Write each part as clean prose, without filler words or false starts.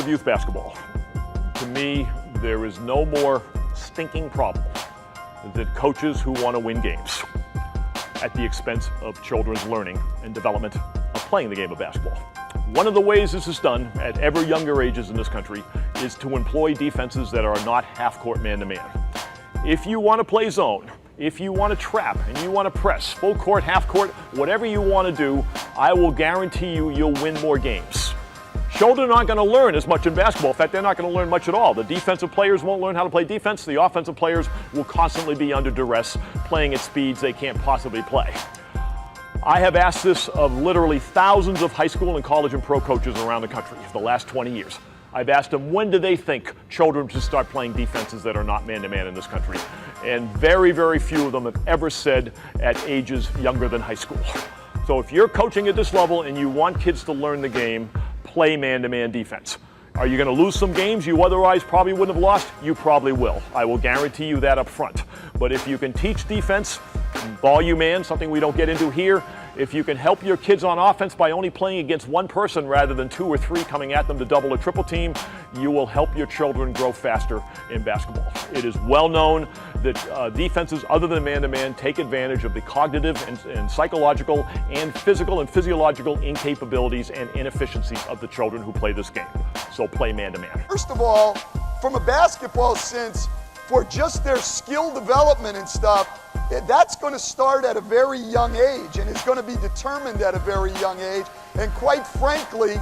youth basketball. To me, there is no more stinking problem than coaches who want to win games at the expense of children's learning and development of playing the game of basketball. One of the ways this is done at ever younger ages in this country is to employ defenses that are not half-court man-to-man. If you want to play zone, if you want to trap and you want to press, full court, half court, whatever you want to do, I will guarantee you'll win more games. Children aren't going to learn as much in basketball. In fact, they're not going to learn much at all. The defensive players won't learn how to play defense. The offensive players will constantly be under duress, playing at speeds they can't possibly play. I have asked this of literally thousands of high school and college and pro coaches around the country for the last 20 years. I've asked them, when do they think children should start playing defenses that are not man-to-man in this country? And very, very few of them have ever said at ages younger than high school. So if you're coaching at this level and you want kids to learn the game, play man-to-man defense. Are you going to lose some games you otherwise probably wouldn't have lost? You probably will. I will guarantee you that up front. But if you can teach defense, ball you man, something we don't get into here, if you can help your kids on offense by only playing against one person rather than two or three coming at them to double or triple team, you will help your children grow faster in basketball. It is well known that defenses other than man-to-man take advantage of the cognitive and psychological and physical and physiological incapabilities and inefficiencies of the children who play this game. So play man-to-man. First of all, from a basketball sense, for just their skill development and stuff, that's going to start at a very young age and is going to be determined at a very young age. And quite frankly,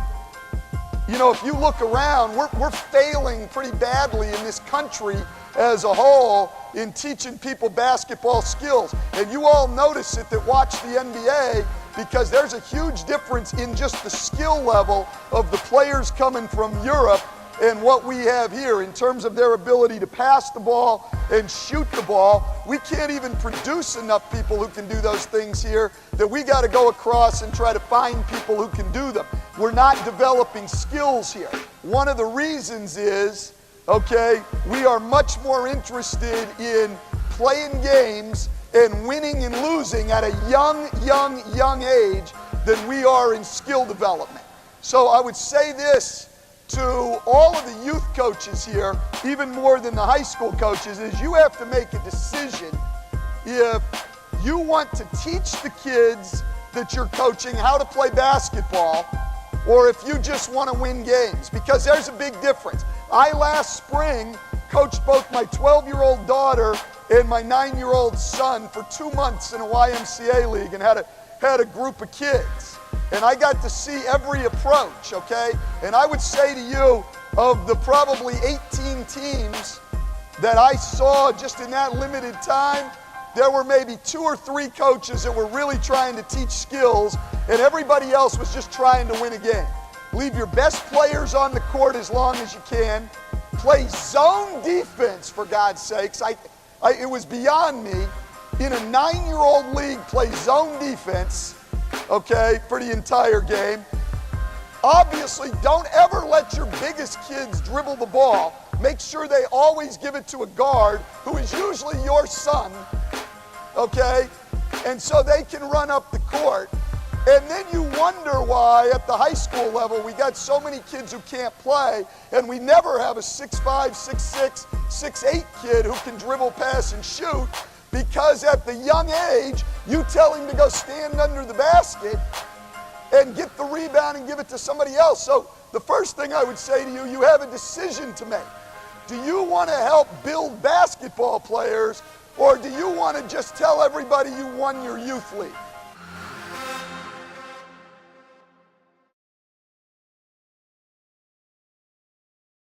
you know, if you look around, we're failing pretty badly in this country as a whole in teaching people basketball skills. And you all notice it that watch the NBA, because there's a huge difference in just the skill level of the players coming from Europe and what we have here in terms of their ability to pass the ball and shoot the ball. We can't even produce enough people who can do those things here that we got to go across and try to find people who can do them. We're not developing skills here. One of the reasons is, okay, we are much more interested in playing games and winning and losing at a young age than we are in skill development. So I would say this to all of the youth coaches here, even more than the high school coaches, is you have to make a decision if you want to teach the kids that you're coaching how to play basketball, or if you just want to win games, because there's a big difference. I last spring coached both my 12-year-old daughter and my 9-year-old son for 2 months in a YMCA league and had a group of kids. And I got to see every approach, okay? And I would say to you, of the probably 18 teams that I saw just in that limited time, there were maybe 2 or 3 coaches that were really trying to teach skills, and everybody else was just trying to win a game. Leave your best players on the court as long as you can. Play zone defense, for God's sakes. It was beyond me. In a 9-year-old league, play zone defense, okay, for the entire game. Obviously, don't ever let your biggest kids dribble the ball. Make sure they always give it to a guard who is usually your son, okay? And so they can run up the court. And then you wonder why at the high school level we got so many kids who can't play, and we never have a 6'5", 6'6", 6'8" kid who can dribble, pass, and shoot, because at the young age, you tell him to go stand under the basket and get the rebound and give it to somebody else. So the first thing I would say to you, you have a decision to make. Do you want to help build basketball players, or do you want to just tell everybody you won your youth league?